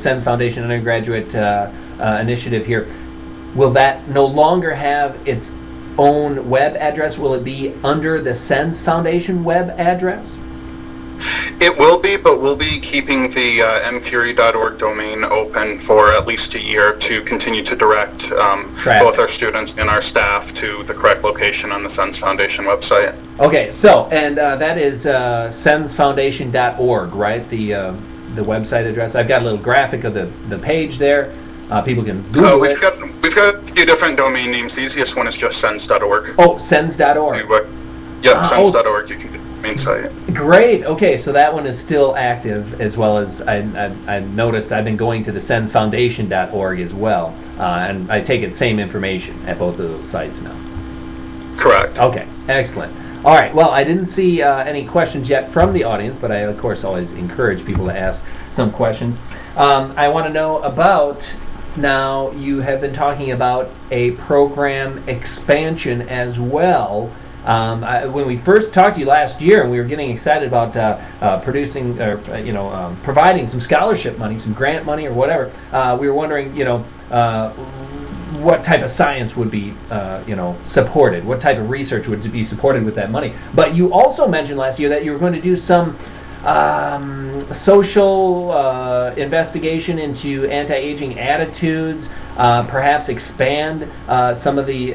SENS Foundation undergraduate initiative here, will that no longer have its own web address? Will it be under the SENS Foundation web address? It will be, but we'll be keeping the MFURI.org domain open for at least a year to continue to direct both our students and our staff to the correct location on the SENS Foundation website. Okay, so, and that is SENSFoundation.org, right? The website address. I've got a little graphic of the page there. People can Google we've got a few different domain names. The easiest one is just sens.org. Oh, sens.org. Yeah, sens.org. You can get the main site. Great. Okay, so that one is still active, as well as I noticed I've been going to the sensfoundation.org as well, and I take it same information at both of those sites now. Correct. Okay, excellent. All right, well, I didn't see any questions yet from the audience, but I, of course, always encourage people to ask some questions. I want to know about, now you have been talking about a program expansion as well. When we first talked to you last year, and we were getting excited about producing, or providing some scholarship money, some grant money, or whatever, we were wondering, what type of science would be, supported? What type of research would be supported with that money? But you also mentioned last year that you were going to do some social investigation into anti-aging attitudes, perhaps expand some of the,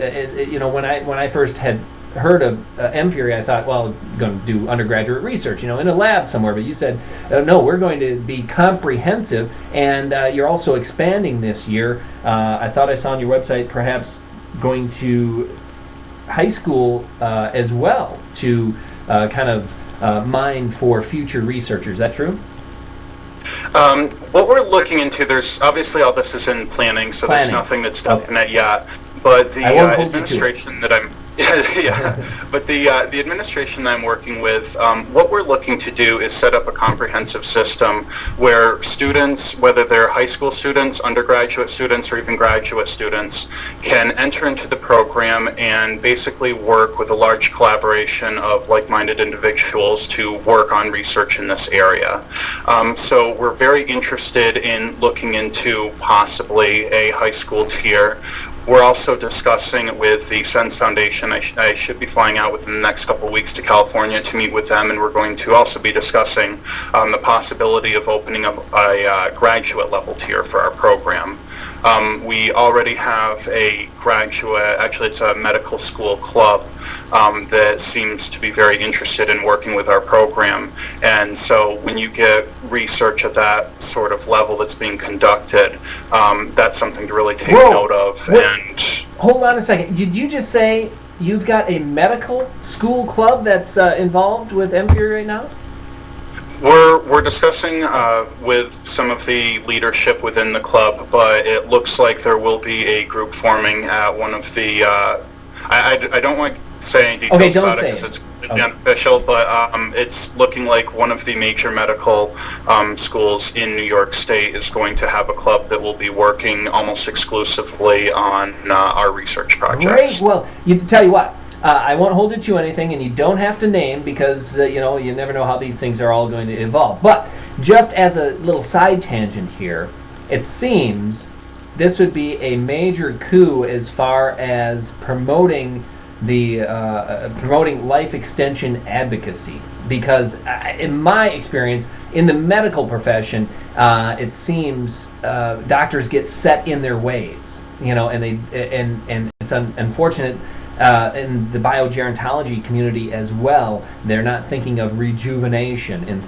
when I first had heard of MFURI, I thought, well, I'm going to do undergraduate research, in a lab somewhere. But you said, no, we're going to be comprehensive, and you're also expanding this year. I thought I saw on your website perhaps going to high school as well to kind of mine for future researchers. Is that true? What we're looking into, there's obviously all this is in planning, so there's nothing that's definite yet. But the administration that I'm but the administration that I'm working with, what we're looking to do is set up a comprehensive system where students, whether they're high school students, undergraduate students, or even graduate students, can enter into the program and basically work with a large collaboration of like-minded individuals to work on research in this area. So we're very interested in looking into possibly a high school tier. We're also discussing with the SENS Foundation. I should be flying out within the next couple of weeks to California to meet with them, and we're going to also be discussing the possibility of opening up a graduate level tier for our program. We already have a graduate, actually it's a medical school club that seems to be very interested in working with our program. And so when you get research at that sort of level that's being conducted, that's something to really take note of. And hold on a second. Did you just say you've got a medical school club that's involved with MFURI right now? We're discussing with some of the leadership within the club, but it looks like there will be a group forming at one of the, I don't want to say any details about it because it's unofficial, but it's looking like one of the major medical schools in New York State is going to have a club that will be working almost exclusively on our research projects. Great. Well, tell you what. I won't hold you to anything, and you don't have to name because, you never know how these things are all going to evolve. But just as a little side tangent here, it seems this would be a major coup as far as promoting promoting life extension advocacy. Because in my experience, in the medical profession, it seems doctors get set in their ways, and it's unfortunate. In the biogerontology community as well, they're not thinking of rejuvenation, and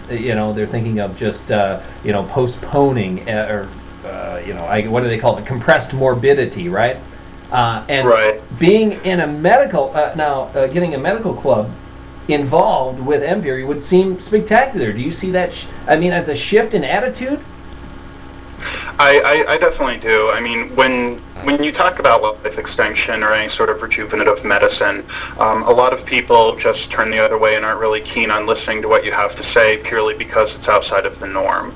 they're thinking of just postponing what do they call it? Compressed morbidity, right? Being in a medical getting a medical club involved with MFURI would seem spectacular. Do you see that? As a shift in attitude? I definitely do. I mean, when you talk about life extension or any sort of rejuvenative medicine, a lot of people just turn the other way and aren't really keen on listening to what you have to say purely because it's outside of the norm.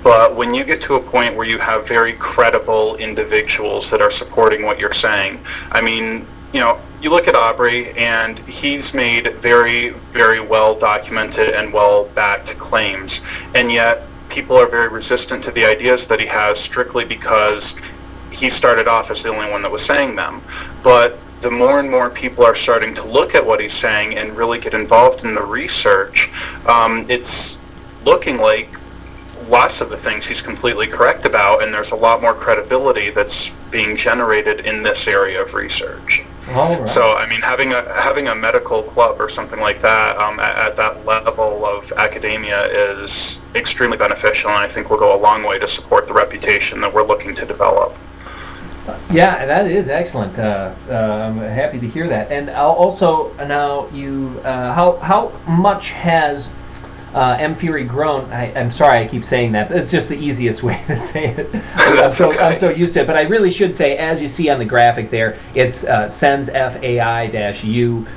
But when you get to a point where you have very credible individuals that are supporting what you're saying, you look at Aubrey, and he's made very, very well documented and well backed claims, and yet people are very resistant to the ideas that he has strictly because he started off as the only one that was saying them. But the more and more people are starting to look at what he's saying and really get involved in the research, it's looking like lots of the things he's completely correct about, and there's a lot more credibility that's being generated in this area of research. All right. So, I mean, having a medical club or something like that at that level of academia is extremely beneficial, and I think will go a long way to support the reputation that we're looking to develop. Yeah, that is excellent. I'm happy to hear that. And also, now you, how much has MFURI grown? I'm sorry, I keep saying that. It's just the easiest way to say it. That's okay. I'm so used to it. But I really should say, as you see on the graphic there, it's SENSFAI-U,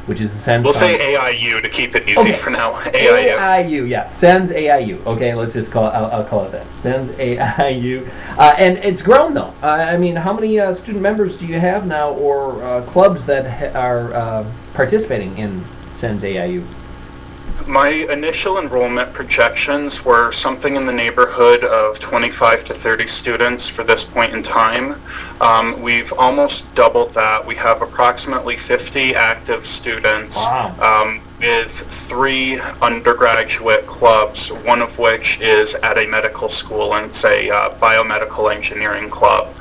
which is the SENS. We'll say AIU to keep it easy for now. AIU. AIU, yeah. SENSFAI-U. Okay, let's just call it, I'll call it that. SENSFAI-U. And it's grown, though. I mean, how many student members do you have now, or clubs that are participating in SENSFAI-U? My initial enrollment projections were something in the neighborhood of 25 to 30 students for this point in time. We've almost doubled that. We have approximately 50 active students. Wow. With 3 undergraduate clubs, one of which is at a medical school, and it's a biomedical engineering club.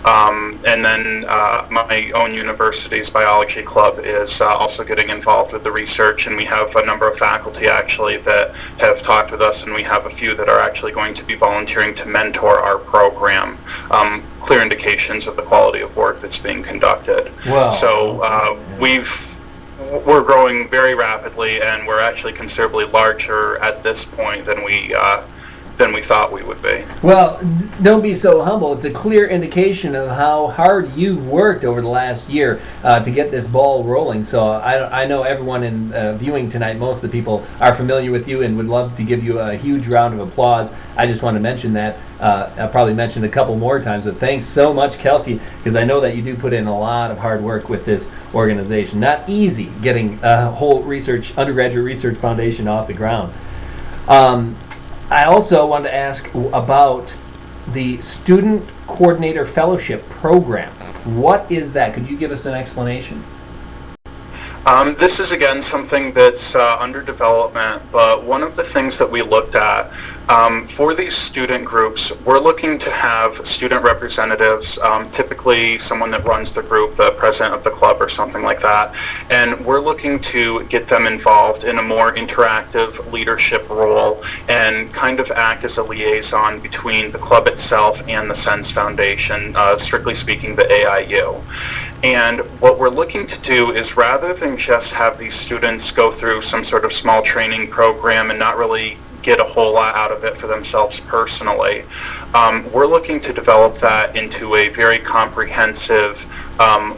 And then my own university's biology club is also getting involved with the research, and we have a number of faculty actually that have talked with us, and we have a few that are actually going to be volunteering to mentor our program. Clear indications of the quality of work that's being conducted. Wow. So we're growing very rapidly, and we're actually considerably larger at this point than we thought we would be. Well, don't be so humble. It's a clear indication of how hard you've worked over the last year to get this ball rolling. So I know everyone in viewing tonight, most of the people are familiar with you and would love to give you a huge round of applause. I just want to mention that. I'll probably mention a couple more times, but thanks so much, Kelsey, because I know that you do put in a lot of hard work with this organization. Not easy getting a whole undergraduate research foundation off the ground. I also wanted to ask about the Student Coordinator Fellowship Program. What is that? Could you give us an explanation? This is, again, something that's under development, but one of the things that we looked at for these student groups, we're looking to have student representatives, typically someone that runs the group, the president of the club or something like that, and we're looking to get them involved in a more interactive leadership role and kind of act as a liaison between the club itself and the SENS Foundation, strictly speaking the AIU. And what we're looking to do is, rather than just have these students go through some sort of small training program and not really get a whole lot out of it for themselves personally, we're looking to develop that into a very comprehensive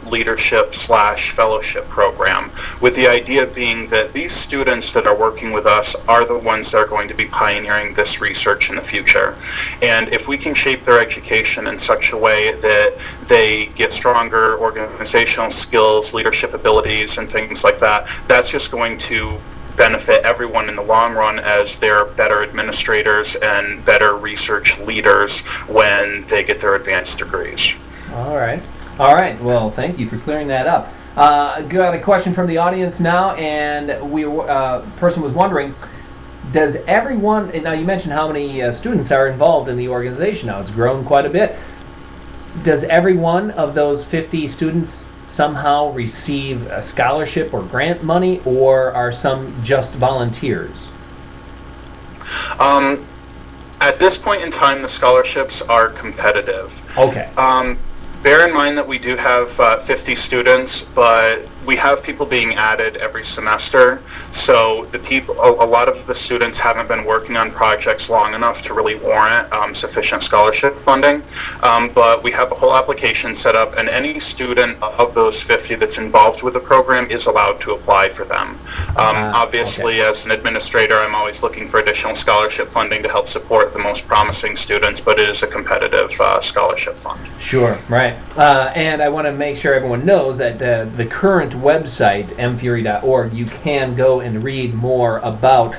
leadership/fellowship program, with the idea being that these students that are working with us are the ones that are going to be pioneering this research in the future. And if we can shape their education in such a way that they get stronger organizational skills, leadership abilities, and things like that, that's just going to benefit everyone in the long run, as they're better administrators and better research leaders when they get their advanced degrees. All right. All right. Well, thank you for clearing that up. Got a question from the audience now, and person was wondering, does everyone, now you mentioned how many students are involved in the organization now, it's grown quite a bit. Does every one of those 50 students somehow receive a scholarship or grant money, or are some just volunteers? At this point in time, the scholarships are competitive. Okay. Bear in mind that we do have 50 students, but we have people being added every semester. So a lot of the students haven't been working on projects long enough to really warrant sufficient scholarship funding. But we have a whole application set up, and any student of those 50 that's involved with the program is allowed to apply for them. Obviously, okay, as an administrator, I'm always looking for additional scholarship funding to help support the most promising students, but it is a competitive scholarship fund. Sure, right. And I want to make sure everyone knows that the current website, mfuri.org, you can go and read more about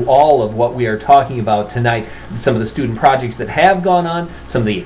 all of what we are talking about tonight, some of the student projects that have gone on, some of the